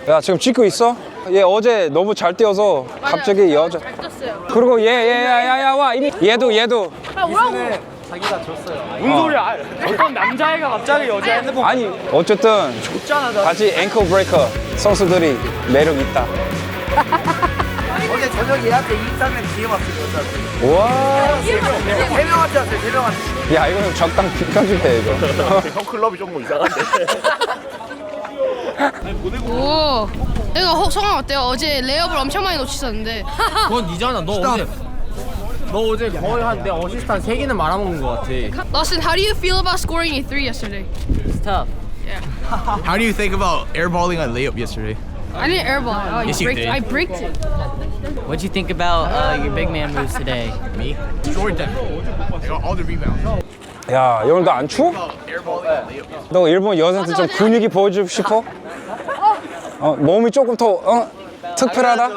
야 지금 찍고 있어? 얘 어제 너무 잘 뛰어서 갑자기 여자. 잘 떴어요. 그리고 얘 와 이미 얘도 아, 오라고. 자기가 줬어요. 무슨 소리야? 어떤 남자애가 갑자기 여자 핸드폰 아니 어쨌든 줬잖아. 나. 같이 앵클 브레이커 선수들이 매력 있다. 어제 저녁 예약때 23명 뒤에 왔어요, 여자들. 우와. 3명한테 왔어요, 3명한테. 야 이거는 적당 편집해 이거. 형 클럽이 조금 이상한데. 오. 내가 성함 어때요? 어제 레이업을 엄청 많이 놓치셨는데. 그건 니잖아. 너 어제 거의 한 내 어시스트 한 3개는 말아먹은 것 같아. Lawson, how do you feel about scoring a 3 yesterday? It's tough. How do you think about airballing on layup yesterday? I didn't airball. Oh, Yes, you did. I braked it. What'd you think about your big man moves today? Me? Jordan. I got all the rebounds. 야 오늘 너 안 추워? Airballing on layup yesterday. 너 일본 여자한테 좀 분위기 보여주고 싶어? 몸이 조금 더 특별하다?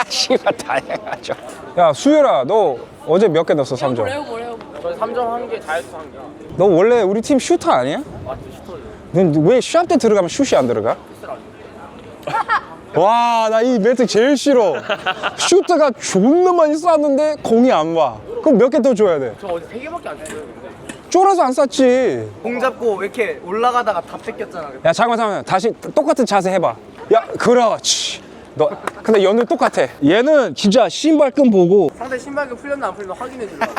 씨발 다행하죠. 야 수열아 너 어제 몇 개 넣었어 3점? 저 3점 한 개, 자유투 한 개. 너 원래 우리 팀 슈터 아니야? 맞지, 슈터죠. 너왜 샵 때 들어가면 슛이 안 들어가? 와 나 이 멘트 제일 싫어. 슈터가 존나 많이 쐈는데 공이 안 와. 그럼 몇 개 더 줘야 돼? 저 어제 3개밖에 안 쳤어요. 쫄아서 안 쐈지. 공 잡고 왜 이렇게 올라가다가 다 뺏겼잖아. 야 잠깐만 다시 똑같은 자세 해봐. 야 그렇지. 너 근데 얘는 똑같아. 얘는 진짜 신발끈 보고 상대 신발끈 풀렸나 안 풀렸나 확인해 주려고.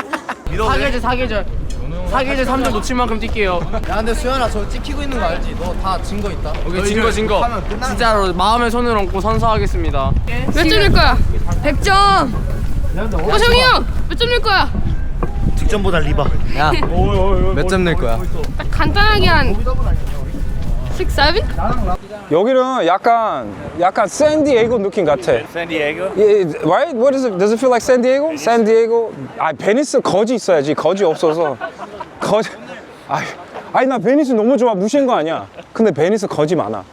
사계절 3점 놓칠 만큼 뛸게요. 야, 근데 수현아, 저 찍히고 있는 거 알지? 너 다 증거 있다. 오케이, 진거. 하면 끝나는 진짜로 마음의 손을 얹고 선서하겠습니다. 몇 점 낼 거야? 100점. 정이 형, 몇 점 낼 거야? 득점보다 리바. 야, 몇 점 낼 거야? 딱 간단하게 한 6, 7? 여기는 약간 샌디에이고 느낌 같아. 샌디에이고. Right? What is it? Does it feel like San Diego? San Diego? 아 베니스 거지 있어야지. 거지 없어서. 거지. 아니 나 베니스 너무 좋아. 무시한 거 아니야. 근데 베니스 거지 많아.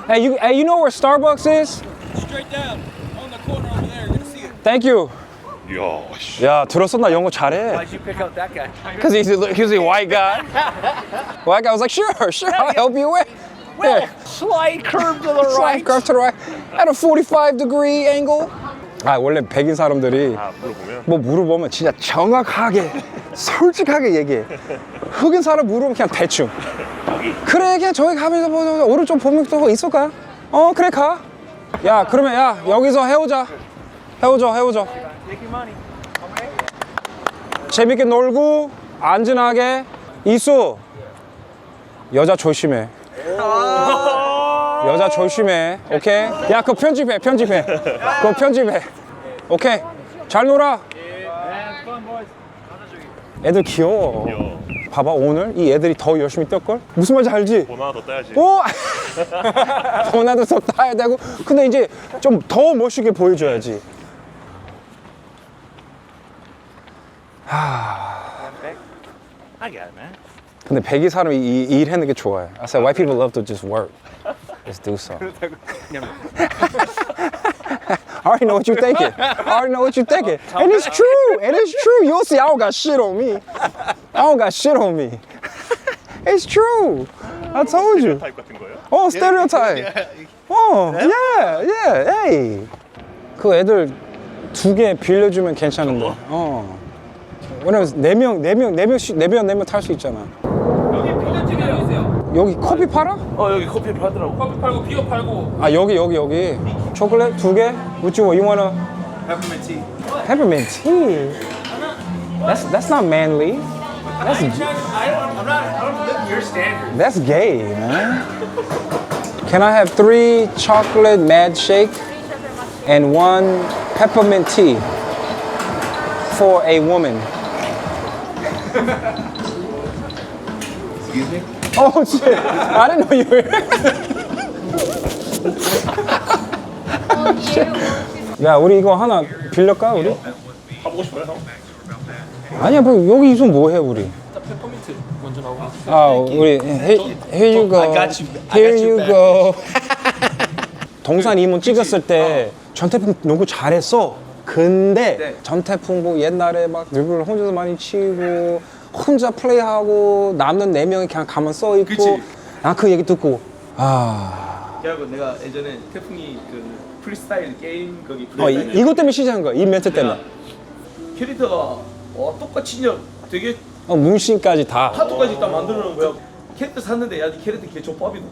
Hey, you know where Starbucks is? Straight down on the corner over there. You're gonna see it. Thank you. 야, 씨. 야 들었어? 나 영어 잘해. Why'd you pick out that guy? Because he's a white guy. White guy was like, sure, I'll help you with. Yeah. Slight curve to the Slight right. curve to the right. At a 45-degree angle. 아 원래 백인 사람들이 물어보면. 뭐 물어보면 진짜 정확하게 솔직하게 얘기해. 흑인 사람 물어보면 그냥 대충. 그래 그냥 저기 가면서 뭐 오른쪽 보면 또 있을까? 그래 가. 야 그러면 야 여기서 헤어져. 재밌게 놀고 안전하게. 이수 여자 조심해. 여자 조심해. 오케이? 야 그거 편집해. 그거 편집해. 오케이? 잘 놀아. 애들 귀여워. 봐봐 오늘 이 애들이 더 열심히 뛸걸? 무슨 말인지 알지? 돈 하나 더 따야지. 오! 번호도 더 따야 되고. 근데 이제 좀 더 멋있게 보여줘야지. I got it, man. 근데 백이 사람이 이 일하는 게 좋아해. I said white people love to just work. Just do so. I already know what you're thinking. And it's true. You'll see I don't got shit on me. It's true. I told you. 타입 같은 거예요? stereotype. Yeah. Hey. 그 애들 2개 빌려주면 괜찮은데. 왜냐면 4명 탈 수 있잖아. 여기 피자집이라고 있어요. 여기 커피 팔아? 여기 커피 팔더라고. 커피 팔고 비어 팔고. 아 여기 초콜릿 2개? What you wanna? Peppermint tea. Peppermint tea. That's not manly. I don't live your standard. That's gay, man. Can I have 3 chocolate mad shake and 1 peppermint tea for a woman? Excuse me? Oh shit! I didn't know you were here. 야, 우리 이거 하나 빌릴까 우리? 가보고 싶어요, 형? 아니야, 뭐 여기 있으면 뭐해 우리? 페퍼민트 먼저 나오고. 아, 우리 here you go. I got you. Here you go. 동산 이문 찍었을 때 전태풍 농구 잘했어. 근데 전태풍 뭐 옛날에 막 드리블 혼자서 많이 치고 혼자 플레이하고 남는 4명이 그냥 가만 써 있고. 난 그 얘기 듣고 그래갖고 내가 예전에 태풍이 그 프리스타일 게임 거기 이것 때문에 시작한 거야. 이 멘트 때문에. 캐릭터가 똑같이 그냥 되게 문신까지 다. 타투까지 딱 만들어놓은 거야. 캐릭터 샀는데 야니 캐릭터 걔 족밥이다.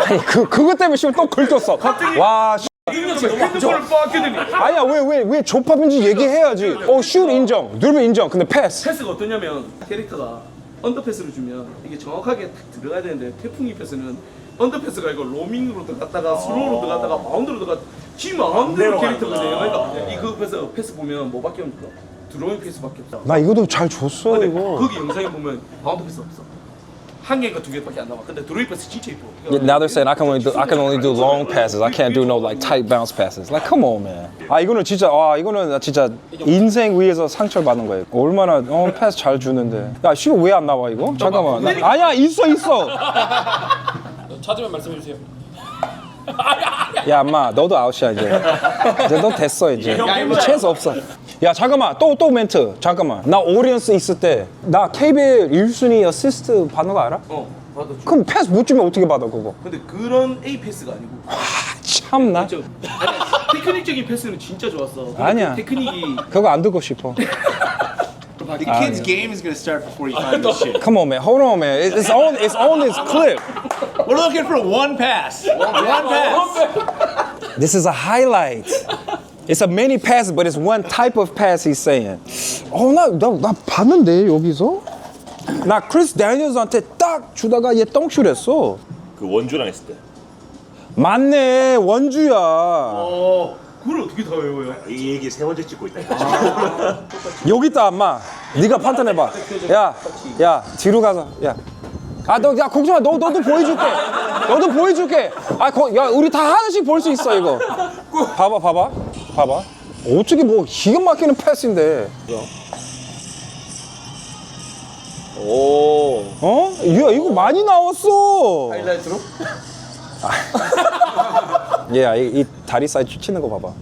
아니 그것 때문에 씨발 또 긁혔어. 와. 핸드폰을 빡했더니 아니야 왜 족밥인지 얘기해야지. 슛 인정. 누르면 인정. 근데 패스. 패스가 어떠냐면 캐릭터가 언더패스를 주면 이게 정확하게 딱 들어가야 되는데 태풍이 패스는 언더패스가 이거 로밍으로 들어갔다가 슬로우로 들어갔다가 바운드로 들어갔다 지 마음대로 캐릭터거든요. 그러니까 이그 패스 보면 뭐밖에 없어? 드로잉 패스밖에 없어. 나 이것도 잘 줬어 근데 이거. 거기 영상에 보면 바운드 패스 없어. 한 개인가 두 개밖에 안 나와. 근데 드로잉 패스 진짜 이뻐. Now they're saying I can only do long passes. I can't do no like tight bounce passes. Like come on man. 이거는 진짜 이거는 나 진짜 인생 위에서 상처를 받는 거예요. 얼마나 패스 잘 주는데. 야 씨발 왜 안 나와 이거? 잠깐만. 아니야 있어. 찾으면 말씀해 주세요. 야 엄마 너도 아웃이야 이제 너 됐어 이제 찬스 없어. 야 잠깐만 또 멘트 잠깐만. 나 오리언스 있을 때 나 KBL 1순위 어시스트 받는 거 알아? 받았죠. 그럼 패스 못 주면 어떻게 받아 그거? 근데 그런 A 패스가 아니고. 참나. 아니 테크닉적인 패스는 진짜 좋았어. 근데 아니야. 그 테크닉이 그거 안 듣고 싶어. The kid's game is gonna start before you find this shit. Come on man, hold on man. It's on this clip. We're looking for one pass. One pass. This is a highlight. It's a many pass, but it's one type of pass he's saying. 나 봤는데 여기서 나 크리스 다니엘스한테 딱 주다가 얘 덩슛했어. 그 원주랑 했을 때 맞네 원주야. 그걸 어떻게 다 외워요? 이 얘기 세 번째 찍고 있다. 여기 있다 엄마. 네가 판단해봐. 야 뒤로 가서 야. 너 걱정마. 너도 보여줄게. 너도 보여줄게. 야 우리 다 하나씩 볼 수 있어 이거. 봐봐. 어떻게 뭐 기가 막히는 패스인데. 오. 야 이거 많이 나왔어. 하이라이트로? 이 다리 사이즈 치는 거 봐봐.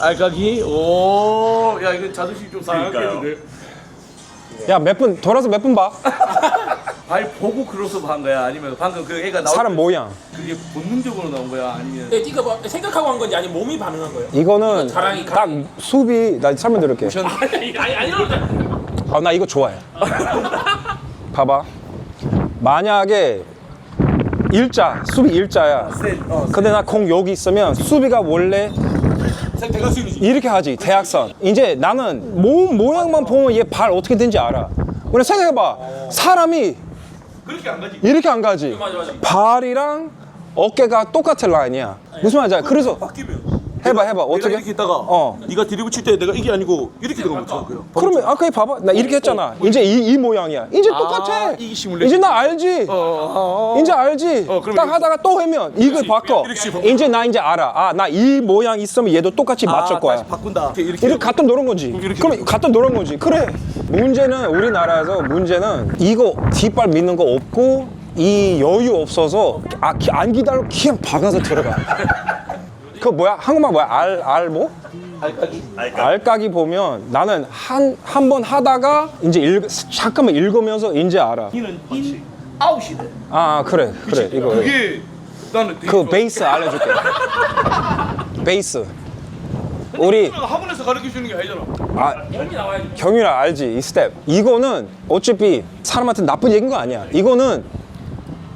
알까기? 오, 야 이거 자존심 좀 상하겠는데. 야 몇 분 돌아서 몇 분 봐. 발 보고 크로스업 한 거야? 아니면 방금 그 애가 나올 사람 때 모양. 그게 본능적으로 나온 거야? 아니면 네가 뭐 생각하고 한 건지 아니면 몸이 반응한 거예요? 이거는 가랑이. 딱 수비. 나 설명드릴게. 아니라고. 나 이거 좋아해. 봐봐. 만약에 수비 일자야. 근데 나 공 여기 있으면 수비가 원래 이렇게 하지. 대각선. 이제 나는 몸 모양만 보면 얘 발 어떻게 되는지 알아. 그냥 생각해봐. 사람이 그렇게 안 가지? 이렇게 안 가지. 발이랑 어깨가 똑같은 라인이야. 무슨 말인지 알아? 그래서 해봐. 어떻게? 이렇게 있다가 네가 드리블 칠 때 내가 이게 아니고 이렇게 들어가면 될 거야. 그러면 아까 봐봐. 나 이렇게 했잖아. 이제 이 모양이야. 이제 똑같아. 이게 시뮬레이션. 이제 나 알지. 이제 알지. 그러면 딱 하다가 또 하면 이걸 바꿔. 이제 나 이제 알아. 나 이 모양 있으면 얘도 똑같이 맞출 거야. 다시 바꾼다. 이렇게 갖다 놓은 거지. 그럼 갖다 놓은 거지. 그래. 문제는 우리나라에서 이거 뒷발 믿는 거 없고 이 여유 없어서 안 기다려 그냥 박아서 들어가. 그 뭐야? 한국말 뭐야? 뭐? 알까기 보면 나는 한 번 하다가 이제 잠깐만 읽으면서 이제 알아. 이는 인 아웃이 돼. 그래 이거. 그게 나는 되게 그 좋아. 베이스 알려줄게. 베이스. 우리 학원에서 가르쳐 주는 게 아니잖아. 몸이 나와야지. 경유라 알지? 이 스텝. 이거는 어차피 사람한테 나쁜 얘기인 거 아니야. 이거는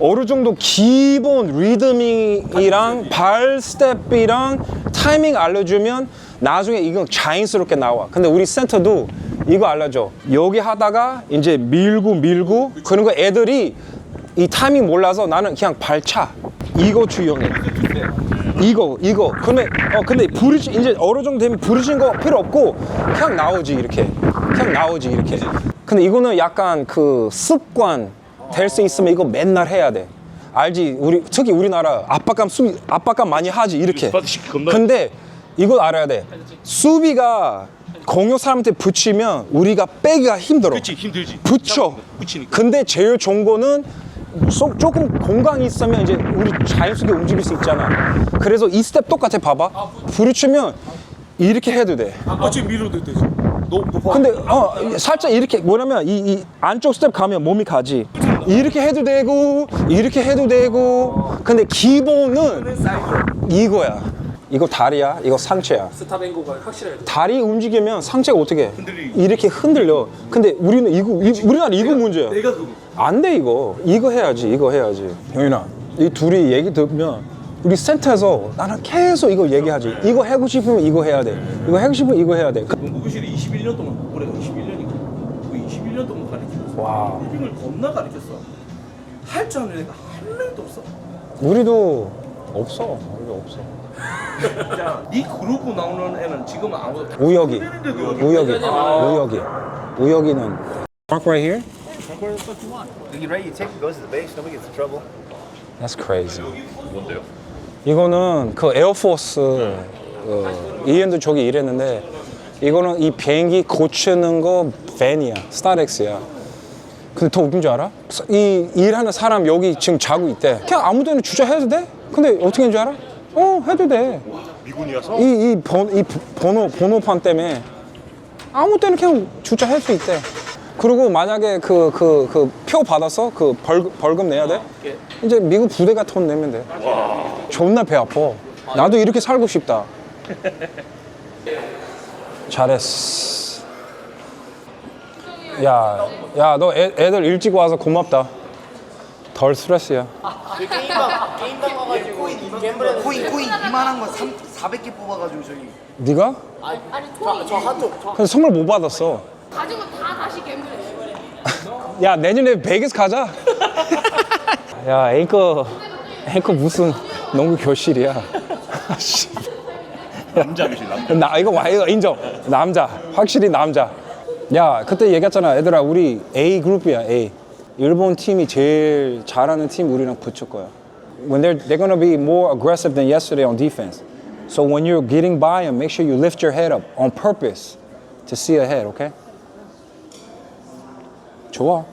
어느 정도 기본 리듬이랑 발 스텝이랑 타이밍 알려주면 나중에 이건 자연스럽게 나와. 근데 우리 센터도 이거 알려줘. 여기 하다가 이제 밀고 그런 거 애들이 이 타이밍 몰라서 나는 그냥 발차. 이거 주영해. 이거. 근데 이제 어느 정도 되면 부르신 거 필요 없고 그냥 나오지 이렇게. 근데 이거는 약간 그 습관 될 수 있으면 이거 맨날 해야 돼. 알지? 특히 우리나라 압박감 많이 하지 이렇게. 근데 이거 알아야 돼. 수비가 공격 사람한테 붙이면 우리가 빼기가 힘들어. 그렇지 힘들지. 붙여. 붙이니까. 근데 제일 좋은 거는 조금 공간이 있으면 이제 우리 자연스럽게 움직일 수 있잖아. 그래서 이 스텝 똑같아. 봐봐. 부딪히면 이렇게 해도 돼. 지금 밀어도 되지. 높아. 근데 살짝 이렇게 뭐냐면 이 안쪽 스텝 가면 몸이 가지. 이렇게 해도 되고 이렇게 해도 되고 근데 기본은 이거야. 이거 다리야, 이거 상체야. 스탑 앵고가 확실해야 돼. 다리 움직이면 상체가 어떻게 이렇게 흔들려. 근데 우리는 우리나라 이거 문제야. 내가 그거. 안 돼 이거 해야지. 형이나 이 둘이 얘기 들으면 우리 센터에서 나는 계속 이거 얘기하지. 이거 하고 싶으면 이거 해야 돼. 이거 하고 싶으면 이거 해야 돼. 농구교실에 21년 동안 올해가 21년이고 그 21년 동안 가르치면서 와. 힐링을 겁나 가르쳤어. 할 줄 아는 애가 한 명도 없어. 우리도 없어. 우리도 없어. 이 그룹 나오는 애는 지금 아무도 우혁이. 우혁이. 우혁이는 Park right here? You ready? You take it, goes to the base. Nobody gets in trouble. That's crazy. 뭔데요? 이거는 그 에어포스 이엔도 저기 일했는데 이거는 이 비행기 고치는 거 밴이야. 스타렉스야. 근데 더 웃긴 줄 알아? 이 일하는 사람 여기 지금 자고 있대. 그냥 아무 데나 주차해도 돼? 근데 어떻게 하는 줄 알아? 해도 돼. 미군이어서? 이 번호판 때문에 아무 때나 그냥 주차할 수 있대. 그리고 만약에 그 표 받았어? 그 벌금 내야 돼? 이제 미국 부대가 돈 내면 돼. 존나 배 아파. 나도 이렇게 살고 싶다. 잘했어. 야, 너 애들 일찍 와서 고맙다. 덜 스트레스야. 게임방 와가지고 갬블 코인 이만한 거 400개 뽑아가지고 저기. 네가? 아니 저 하트 근데 선물 못 받았어. 가지고 다 다시 갬블해. 야, 내년에 베이거스 가자. 야, 앵커 무슨 농구 교실이야. 남자 교실 남자. 이거 인정. 남자, 확실히 남자. 야, 그때 얘기했잖아. 얘들아, 우리 A 그룹이야. A. 일본 팀이 제일 잘하는 팀 우리랑 붙을 거야. When they're gonna be more aggressive than yesterday on defense. So when you're getting by them, make sure you lift your head up on purpose to see ahead, okay? 좋아.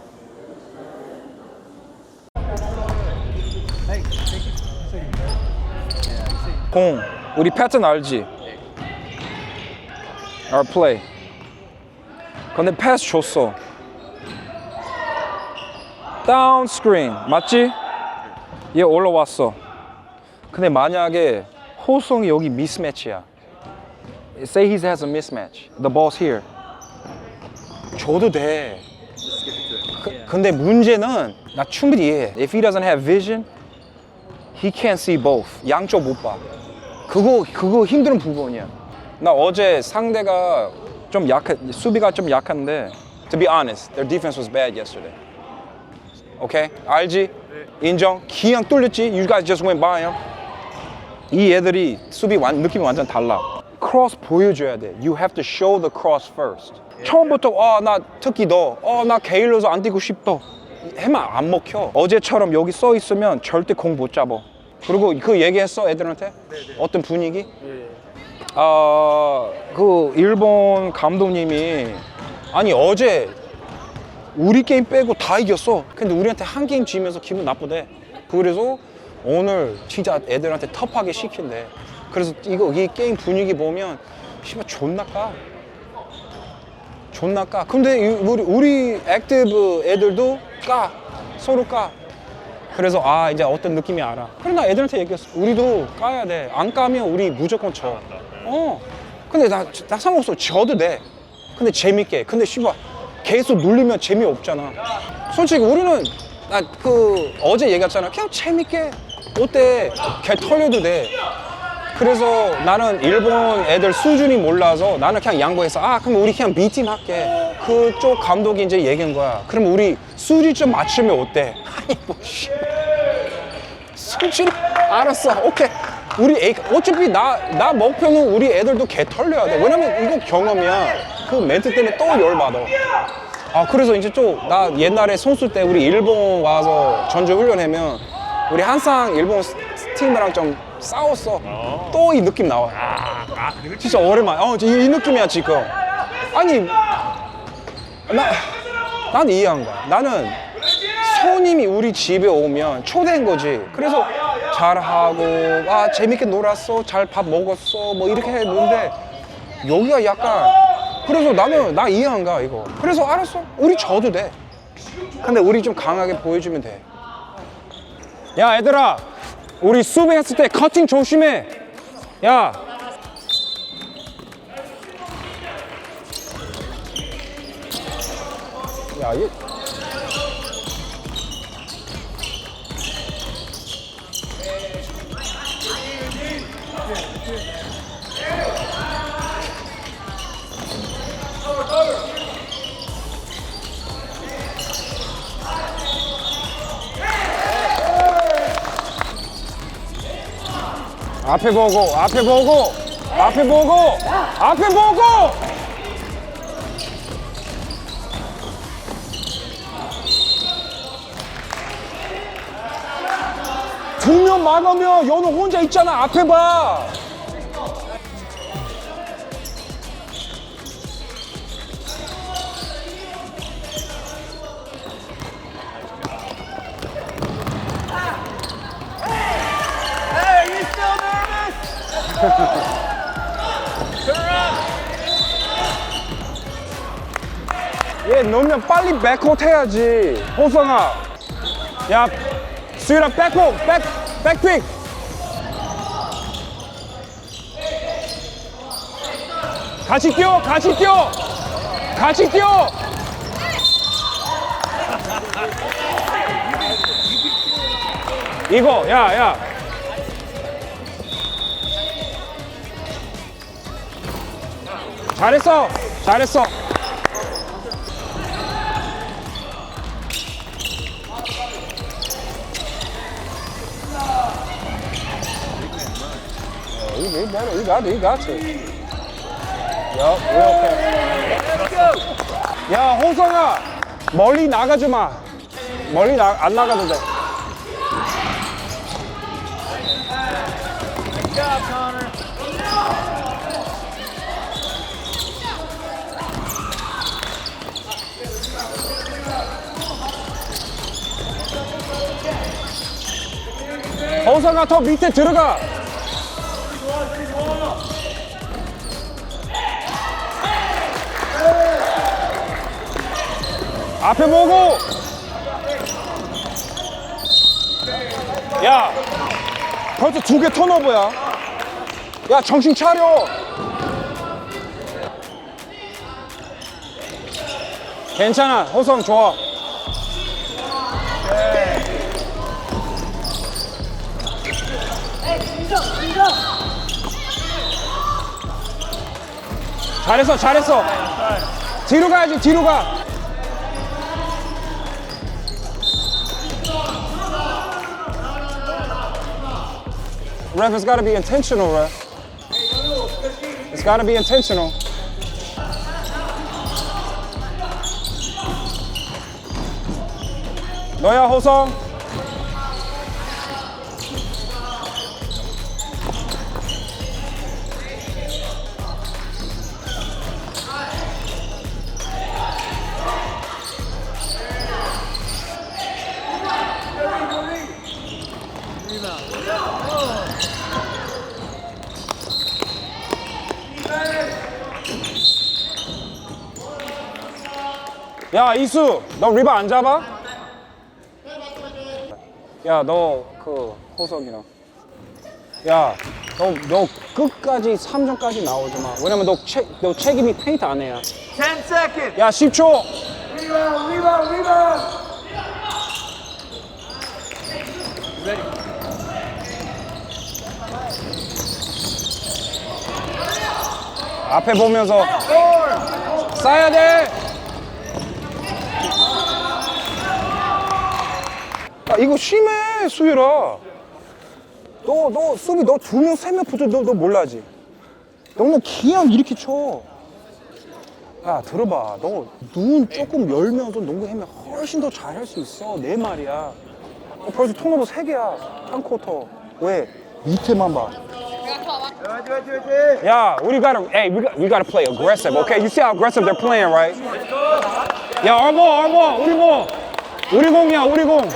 공, 우리 패턴 알지? Our play. 근데 패스 줬어. 다운 스크린, 맞지? 얘 올라왔어. 근데 만약에 호성이 여기 미스매치야. Say he has a mismatch. The ball's here. 줘도 돼. 근데 문제는 나 충분히 이해해. If he doesn't have vision, he can't see both. 양쪽 못 봐. 그거 힘든 부분이야. 나 어제 상대가 좀 수비가 좀 약한데 to be honest, their defense was bad yesterday. Okay? 알지? 인정? 그냥 뚫렸지? You guys just went by him. 이 애들이 수비 느낌이 완전 달라. 크로스 보여줘야 돼. You have to show the cross first. 처음부터 나 특히 나 게일러서 안 뛰고 싶다. 해만 안 먹혀. 어제처럼 여기 써 있으면 절대 공 못 잡아. 그리고 그 얘기했어 애들한테? 어떤 분위기? 그 일본 감독님이 아니 어제 우리 게임 빼고 다 이겼어. 근데 우리한테 한 게임 지면서 기분 나쁘대. 그래서 오늘 진짜 애들한테 터프하게 시킨대. 그래서 이 게임 분위기 보면 씨발 존나 까. 근데 우리 액티브 애들도 까. 서로 까. 그래서 이제 어떤 느낌이 알아. 그래 나 애들한테 얘기했어. 우리도 까야 돼. 안 까면 우리 무조건 져. 근데 나 상관없어. 져도 돼. 근데 재밌게. 근데 씨발 계속 눌리면 재미없잖아. 솔직히 우리는 나 어제 얘기했잖아. 그냥 재밌게. 어때? 개 털려도 돼. 그래서 나는 일본 애들 수준이 몰라서 나는 그냥 양보해서 그럼 우리 그냥 B팀 할게. 그쪽 감독이 이제 얘기한 거야. 그럼 우리 수준 좀 맞추면 어때? 아니 뭐 수준 알았어. 오케이. 우리 어차피 나 목표는 우리 애들도 개 털려야 돼. 왜냐면 이거 경험이야. 그 멘트 때문에 또 열받아. 그래서 이제 나 옛날에 선수 때 우리 일본 와서 전주 훈련하면 우리 항상 일본 팀이랑 좀 싸웠어. 또 이 느낌 나와. 진짜 오랜만에. 이 느낌이야 지금. 아니 난 이해 안 가. 나는 손님이 우리 집에 오면 초대한 거지. 그래서 잘하고 재밌게 놀았어. 잘 밥 먹었어. 뭐 이렇게 했는데 여기가 약간 그래서 나 이해 안 가 이거. 그래서 알았어. 우리 져도 돼. 근데 우리 좀 강하게 보여주면 돼. 야, 얘들아. 우리 수비했을 때 커팅 조심해. 야. 야, 얘. 앞에 보고, 앞에 보고, 앞에 보고, 앞에 보고! 두 명 막으면 연우 혼자 있잖아. 앞에 봐. 얘 넣으면 빨리 백코트 해야지. 호성아. 야, 수일아 백콕, 백픽. 같이 뛰어, 같이 뛰어. 같이 뛰어. 이거, 야. 잘했어, 잘했어. You better. You got to. Yup, real fast. 야, 호성아, 멀리 나가지 마. 멀리 안 나가도 돼. 호성아, 더 밑에 들어가. 앞에 보고. 야, 벌써 2개 턴오버야. 야, 정신 차려. 괜찮아, 호성 좋아. 잘했어, 잘했어. 뒤로 가야지, 뒤로 가. Ref, it's gotta be intentional, ref. It's gotta be intentional. 너야, 호성. 야, 이수, 너 리바 안 잡아? 야, 너 그 호석이랑. 야, 너 끝까지 3점까지 나오지 마. 왜냐면 너 책임이 페인트 안 해야. 10 seconds. 야, 10초. Rebound. 앞에 보면서 쏴야 돼. 아, 이거 심해, 수일아. 너 수비 너 2명, 3명 붙어. 너 몰라지? 너무 그냥 이렇게 쳐. 야, 들어봐. 너 눈 조금 열면서 농구하면 훨씬 더 잘할 수 있어. 내 말이야. 벌써 턴오버 3개야. 한 쿼터. 왜? 밑에만 봐. 야, we gotta play aggressive, okay? You see how aggressive they're playing, right? 야, 얼버, 우리 공이야, 우리 공.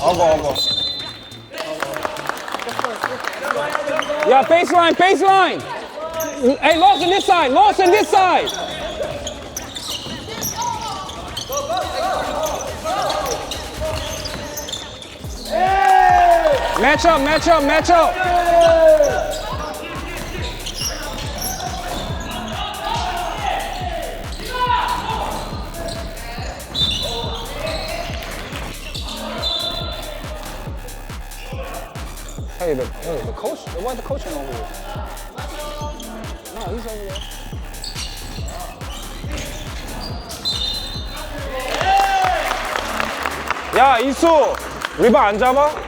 어거. 야, baseline. Hey, Lawson this side. Match up. Hey, the coach, why the coaching over here? No, he's over there. 야, 이수! 리바 안 잡아?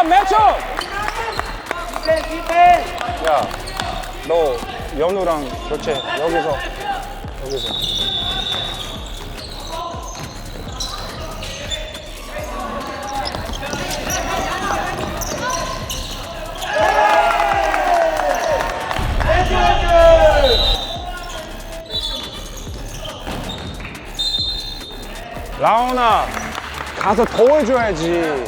매쳐! 야, 너 연우랑 교체 여기서. 라온아, 가서 더 해줘야지.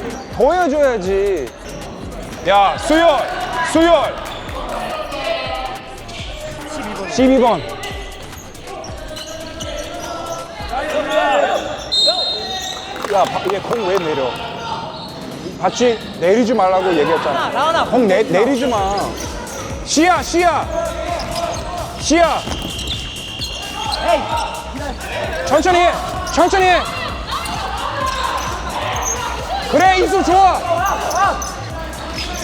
야, 수열. 12번. 야, 얘 공 왜 내려? 봤지? 내리지 말라고 얘기했잖아. 공 내리지 마. 시야. 천천히 해. 그래, 이수 좋아.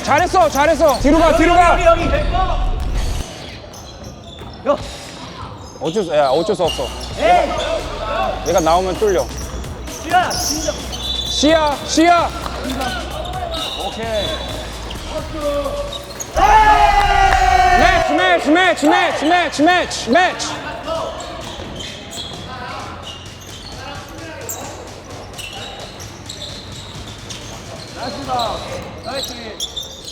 잘했어. 뒤로 가. 어쩔 수 없어. 얘가 나오면 뚫려. 시야. 오케이. 매치.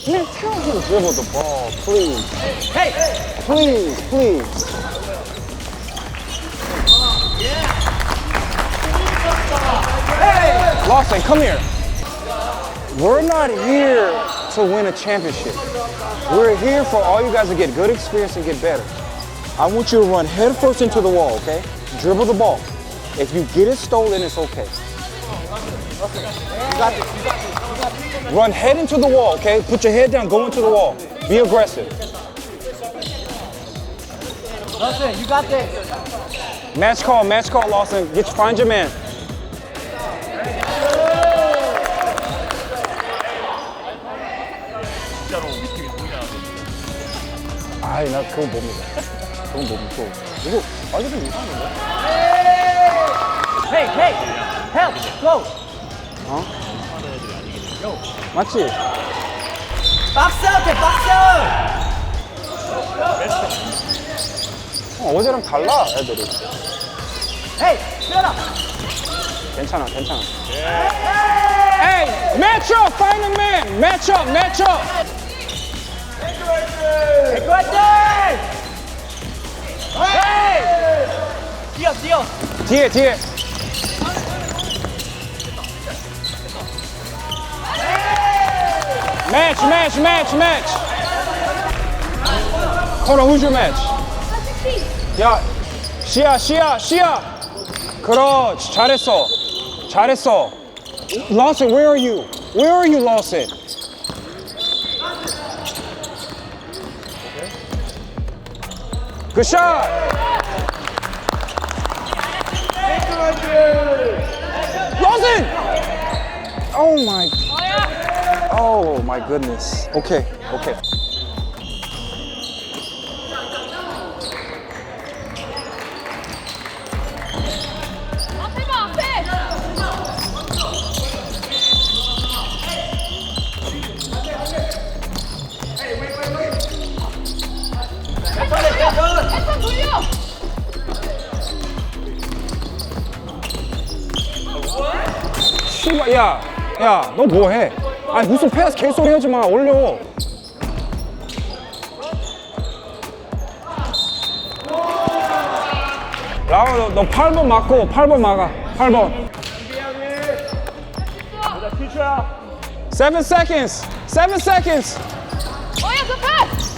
Man, tell him to dribble the ball, please. Hey! Please. Hey! Lawson, come here. We're not here to win a championship. We're here for all you guys to get good experience and get better. I want you to run head first into the wall, okay? Dribble the ball. If you get it stolen, it's okay. Run head into the wall, okay? Put your head down, go into the wall. Be aggressive. Lawson, you got this. Match call, Lawson. Find your man. 아이, 나 그건 못 믿어. 이거 완전 좀 이상한데? Hey, help, go. 맞지? 박스. 어제랑 달라, 애들이. Hey, 뛰어라. 괜찮아. Hey, match up, find a man. Match up. Hey! 뛰어. 뒤에. Match. Hold on, who's your match? 야, 시야. 그렇지, 잘했어. Lawson, where are you, Lawson? Good shot. Lawson! Oh my goodness. Okay. 씨발, 야, 너 뭐해? 아니, 무슨 패스 개소리 하지 마. 올려. 라우, 너 8번 맞고 8번 막아. 8번. 7 seconds. 7 seconds. 어야 그 패스.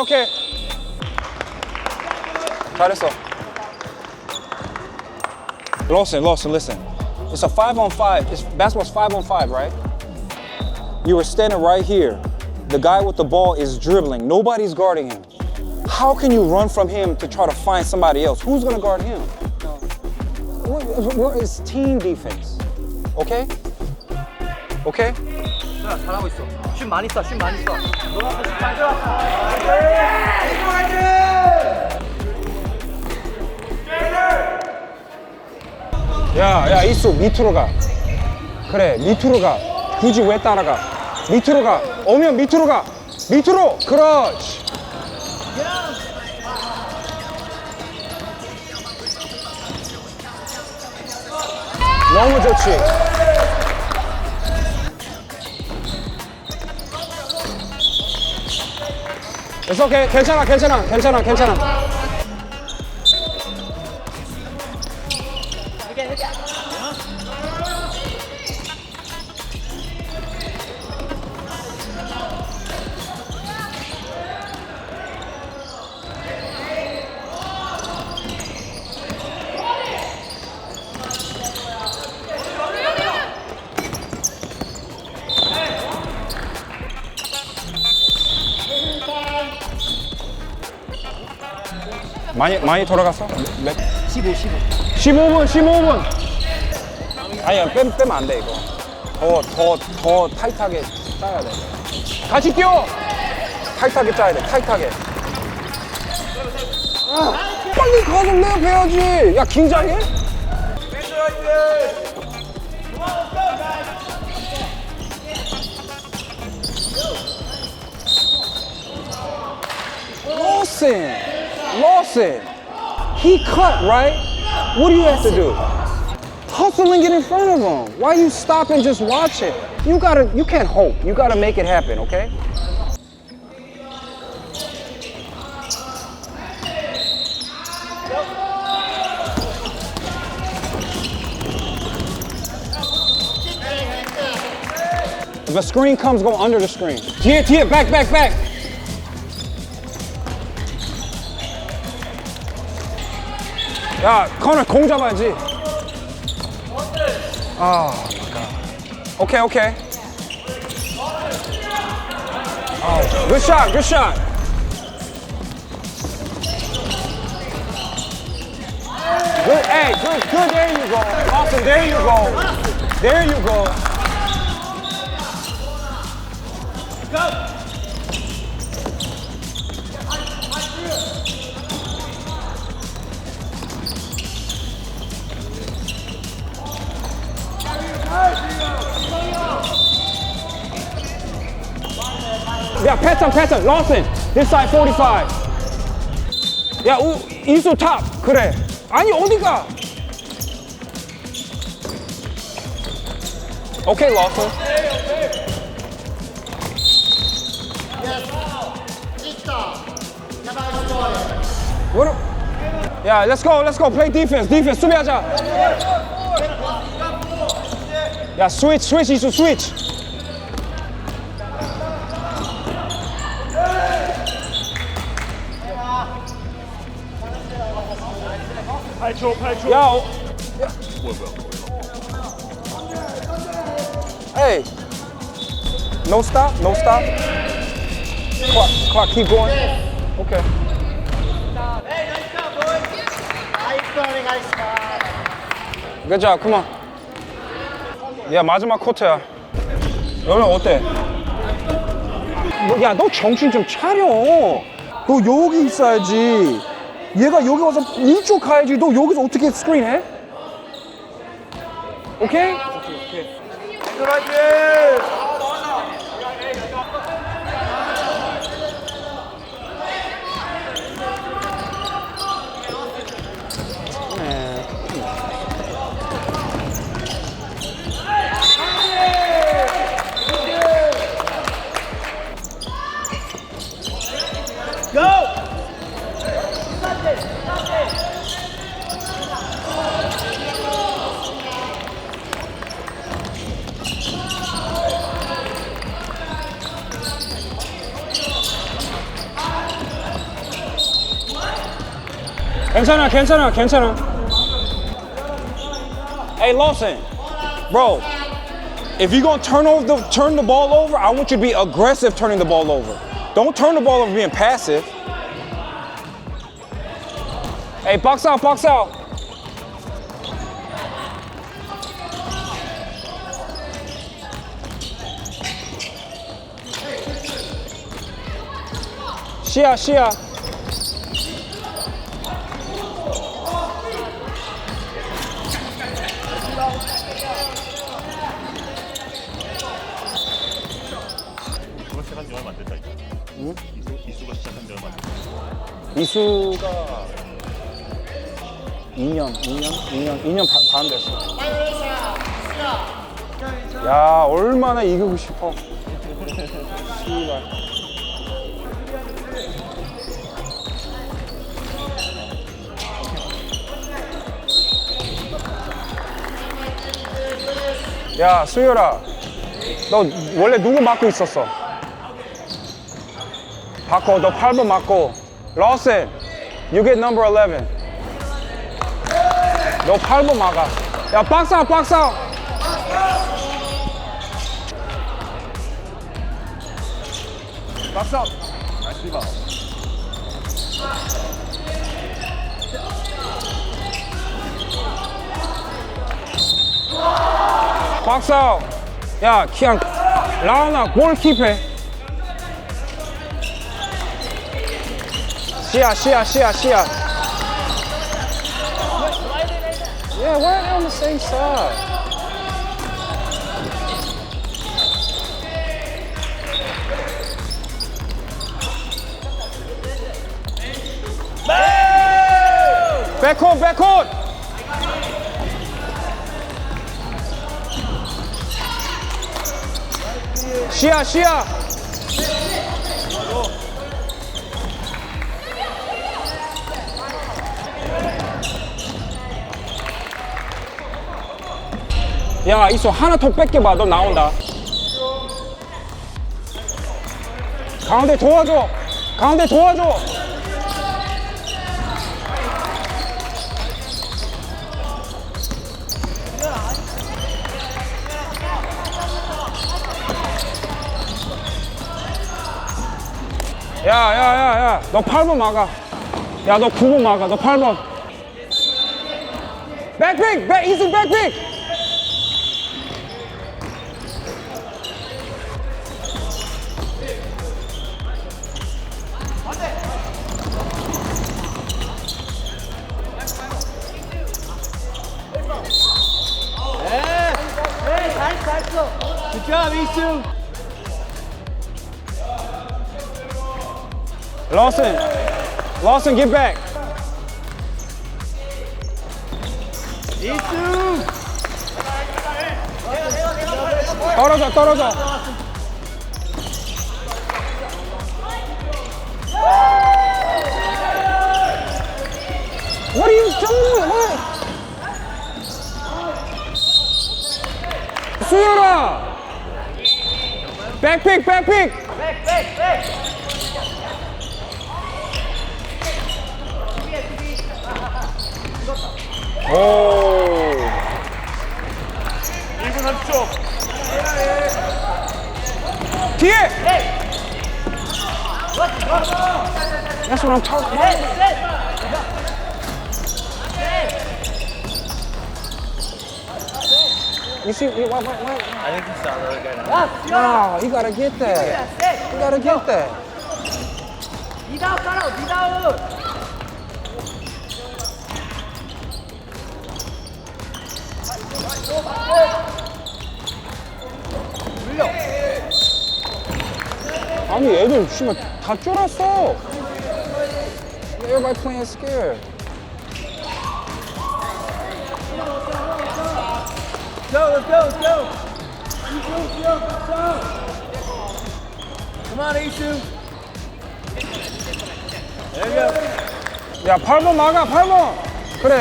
오케이. 잘했어. Lawson, listen. It's a 5-on-5. Basketball's 5-on-5, right? You were standing right here. The guy with the ball is dribbling. Nobody's guarding him. How can you run from him to try to find somebody else? Who's gonna guard him? Where is team defense? Okay? Okay? 자, 잘하고 있어. 슛 많이 쏴. 야, 이수 밑으로 가. 그래, 밑으로 가. 굳이 왜 따라가? 밑으로 가. 오면 밑으로 가. 밑으로. 그렇지. 너무 좋지. It's okay. 괜찮아. 많이 돌아갔어? 15분. 아니야, 빼면 안 돼, 이거. 더 타이트하게 짜야 돼. 같이 뛰어! 타이트하게 짜야 돼, 타이트하게. 빨리 가서 랩 해야지! 야, 긴장해? Lawson, he cut, right? What do you have to do? Hustle and get in front of him. Why you stop and just watch it? You can't hope. You gotta make it happen, okay? If a screen comes, go under the screen. 뒤에, back. 야, 커너 공 잡아야지. 아, 오케이. Good shot. Good, hey, good. There you go. Awesome. There you go. Yeah, pattern. Lawson, this side 45. 야, 이수 탑. 그래. 아니, 어디가? Okay, Lawson. What? Yeah, let's go. Play defense. 수비하자. Yeah, switch, 이수 switch. 8초. 야, Hey, no stop. Clock, keep going. Okay. Good job, come on. 야, 마지막 코트야. 너는 어때? 야, 너 정신 좀 차려. 너 여기 있어야지. 얘가 여기 와서 이쪽 가야지. 너 여기서 어떻게 스크린해? 오케이? 괜찮아, 괜찮아, 괜찮아. Hey, Lawson, bro, if you're gonna turn the ball over, I want you to be aggressive turning the ball over. Don't turn the ball over being passive. Hey, box out, box out. 시야, 시야. 시작한 지 얼마 안 됐다. 응? 이수가 시작한 지 얼마 안 됐다. 이수가 2년 반 됐어. 야, 얼마나 이기고 싶어. 씨발. 야, 수열아, 너 원래 누구 맡고 있었어? 바꿔, 너 8번 맡고. Lawson, you get number 11. 너 8번 막아. 야, 박스 아웃, 박스 아웃. 박스 아웃. 나이스 리바운드. 박스 아웃. 야, 그냥 라운아 골키퍼. 시야. Yeah, we're on the same side. Backcourt. 시야. 야, 이소 하나 더 뺏겨봐. 너 나온다. 가운데 도와줘. 야. 너 8번 막아. 야, 너 9번 막아. 너 8번. 백픽! 이승 백픽! Good job, 이수. Lawson, get back. 이수. 떨어져. What are you doing? What? 수열아! 백픽! 오. 1분 30초. 뒤에! That's what I'm talking about. You see, wait. I think it's not really good. No, you gotta get that. 니다운 따라오, 니다운. 아니, 애들 씨발 다 쫄았어. Everybody playing scared. Let's go. Come on, 이수. There you go. 야, 8번 막아, 8번. 그래.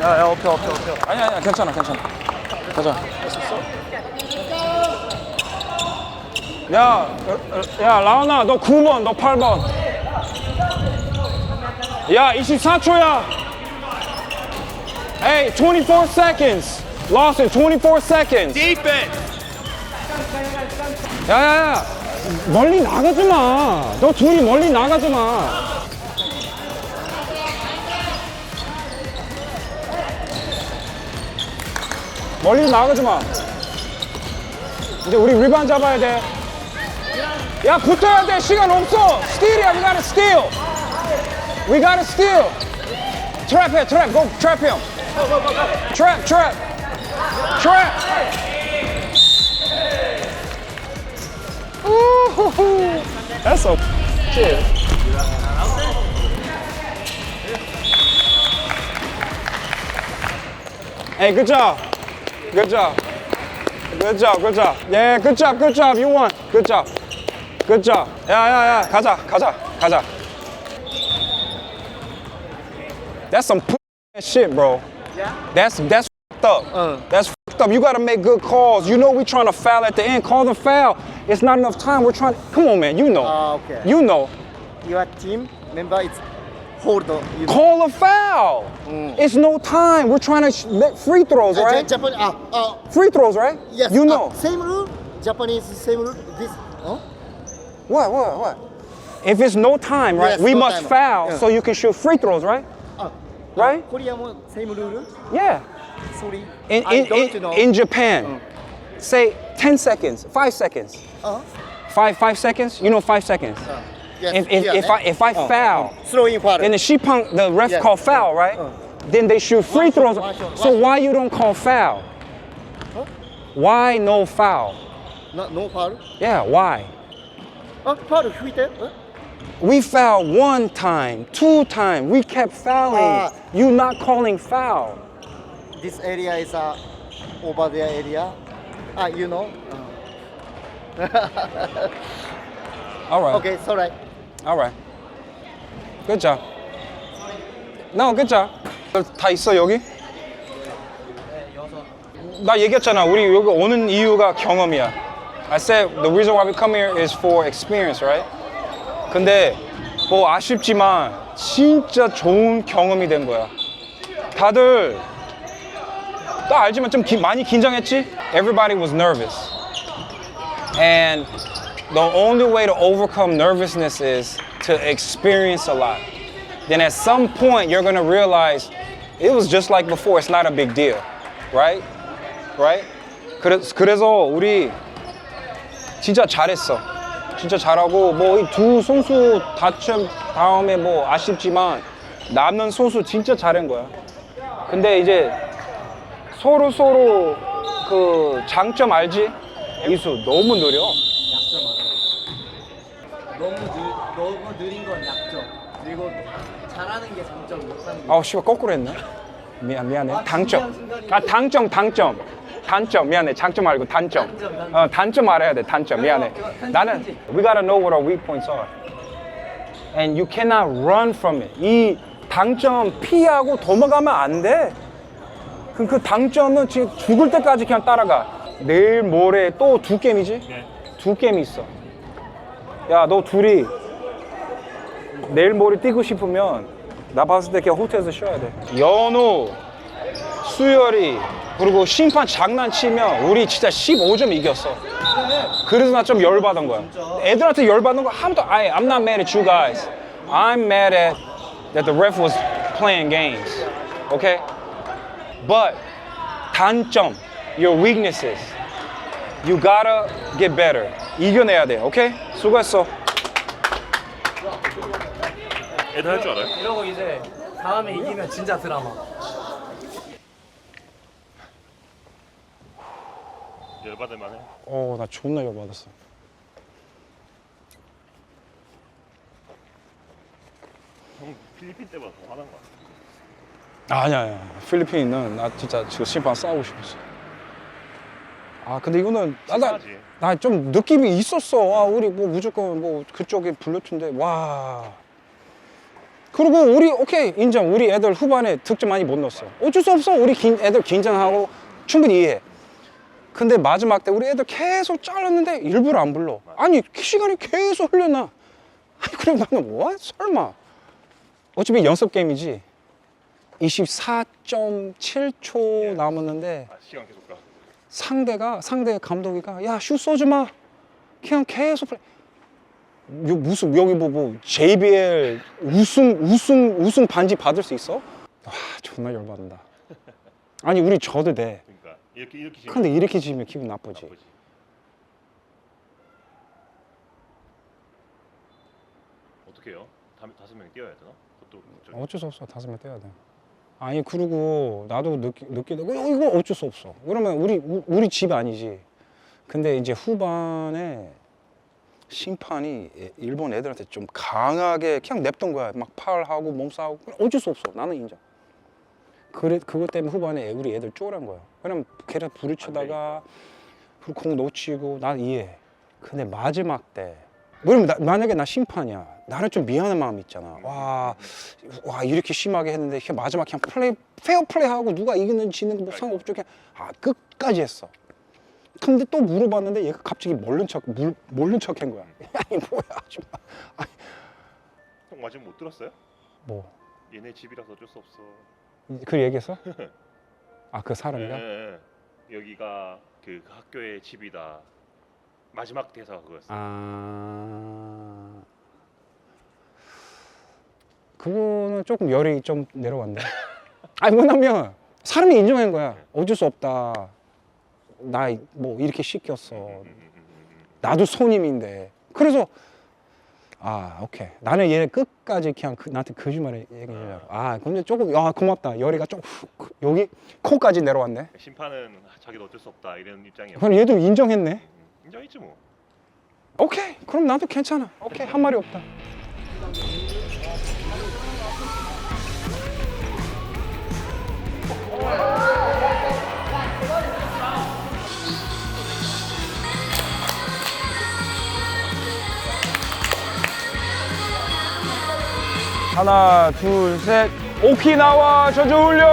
야, 오케이. 아니야, 괜찮아. 가자. 야, 라온아, 너 9번, 너 8번. 야, 24초야. Hey, 24 seconds. Lawson, 24 seconds. Defense. 야. 멀리 나가지 마. 너 둘이 멀리 나가지 마. 멀리 나가지 마. 이제 우리 리바운드 잡아야 돼. 야, 붙어야 돼. 시간 없어. 스틸이야. We gotta steal. We gotta steal. 트랩. Go trap him. Trap. Ooh, that's so shit. Hey, good job. Yeah, good job. You won. Good job. 야. 가자. That's some shit, bro. Yeah? That's fucked up. That's fucked up. You gotta make good calls. You know we trying to foul at the end. Call the foul. It's not enough time. We're trying. Come on, man. You know. Okay. You know. Your team member is hold the. Call a foul. It's no time. We're trying to make free throws, right? Japan. Free throws, right? Yes. You know. Same rule. Japanese same rule. This. What? If it's no time, right? Yes, We no must time. foul Yeah. so you can shoot free throws, right? Right? Korea mo same rule. Yeah. Sorry. In I don't know. in Japan, say 10 seconds, 5 seconds. Five seconds? You know 5 seconds. Yes. If I foul, throwing foul. then the ref Yes. call foul, right? Then they shoot free throws. So why you don't call foul? Why no foul? No foul. Yeah, why? foul吹いて。We fouled 1 time, 2 times. We kept fouling. You not calling foul. This area is over their area. You know. All right. Okay, sorry. All right. Good job. No, good job. 다 있어 여기? 나 얘기했잖아. 우리 여기 오는 이유가 경험이야. I said the reason why we come here is for experience, right? 근데 뭐 아쉽지만 진짜 좋은 경험이 된 거야. 다들 나 알지만 좀 많이 긴장했지? Everybody was nervous. And the only way to overcome nervousness is to experience a lot. Then at some point you're gonna realize it was just like before. It's not a big deal, right? Right? 그래서 우리 진짜 잘했어. 진짜 잘하고 뭐 이 두 선수 다친 다음에 뭐 아쉽지만 남는 선수 진짜 잘한 거야. 근데 이제 서로 그 장점 알지? 이수 너무 느려. 너무 느린 건 약점. 그리고 잘하는 게 장점, 못하는 게. 씨발 거꾸로 했네. 미안해. 단점 미안해. 장점 말고 단점. 단점 알아야 돼. 단점 미안해. 나는 we gotta know what our weak points are. And you cannot run from it. 이 단점 피하고 도망가면 안 돼. 그 단점은 지금 죽을 때까지 그냥 따라가. 내일 모레 또 2게임이지? 2게임이 있어. 야, 너 둘이 내일 모레 뛰고 싶으면 나 봤을 때 그냥 호텔에서 쉬어야 돼. 연우, 수열이 그리고 심판 장난치면 우리 진짜 15점 이겼어. 그래서 나 좀 열받은 거야. 애들한테 열받는 거 아무도 I'm not mad at you guys. I'm mad at that the ref was playing games. Okay? But 단점, your weaknesses. You gotta get better. 이겨내야 돼. 오케이? 수고했어. 애들 할 줄 알아요? 이러고 이제 다음에 이기면 진짜 드라마. 열받을 만해. 나 존나 열받았어. 형 필리핀 때보다 더 화난 거 같아. 아니야. 필리핀은 나 진짜 지금 심판 싸우고 싶었어. 아 근데 이거는 치사하지. 나 좀 느낌이 있었어. 아 우리 뭐 무조건 뭐 그쪽에 블루투인데 와. 그리고 우리 오케이 인정. 우리 애들 후반에 득점 많이 못 넣었어. 어쩔 수 없어. 우리 애들 긴장하고 충분히 이해해. 근데 마지막 때 우리 애들 계속 잘랐는데 일부러 안 불러. 아니 시간이 계속 흘려나. 아니 그럼 나는 뭐 설마. 어차피 연습 게임이지. 24.7초 남았는데 아, 시간 계속 가. 상대 감독이가 야 슛 쏘지 마. 그냥 계속 플레이. 무슨 여기 뭐 JBL 우승 반지 받을 수 있어? 와 존나 열받는다. 아니 우리 져도 돼. 그러니까 이렇게 지면 근데 이렇게 지면 기분 나쁘지. 어떻게 해요? 5명이 뛰어야 되나? 그것도 저기 어쩔 수 없어. 5명 떼야 돼. 아니 그리고 나도 느끼다 이거 어쩔 수 없어. 그러면 우리 집 아니지. 근데 이제 후반에 심판이 일본 애들한테 좀 강하게 그냥 냅둔 거야. 막 파울하고 몸싸우고 어쩔 수 없어. 나는 인정. 그것 때문에 후반에 우리 애들 쪼란 거야. 왜냐면 걔네 부딪히다가 그리고 공 놓치고 난 이해해. 근데 마지막 때 만약에 나 심판이야. 나는 좀 미안한 마음이 있잖아. 와 이렇게 심하게 했는데 마지막 그냥 페어 플레이하고 누가 이기는 지는 뭐 상관없죠. 그냥 끝까지 했어. 근데 또 물어봤는데 얘가 갑자기 모른 척한 거야. 아니 뭐야 아줌마. 아니, 형 마지막 못 들었어요? 뭐? 얘네 집이라서 어쩔 수 없어. 그 얘기했어? 아 그 사람이가? 예. 여기가 그 학교의 집이다. 마지막 대사가 그거였어. 아 그거는 조금 열이 좀 내려왔네. 아니 뭐냐면 사람이 인정한 거야. 어쩔 수 없다. 나 뭐 이렇게 시켰어. 나도 손님인데. 그래서 오케이. 나는 얘 끝까지 그냥 나한테 거짓말을 얘기해요. 근데 조금 고맙다. 열이가 좀 여기 코까지 내려왔네. 심판은 자기도 어쩔 수 없다 이런 입장이야. 그럼 얘도 인정했네. 인정했지 뭐. 오케이. 그럼 나도 괜찮아. 오케이. 한 말이 없다. 하나, 둘, 셋. 오키나와 저주훈련!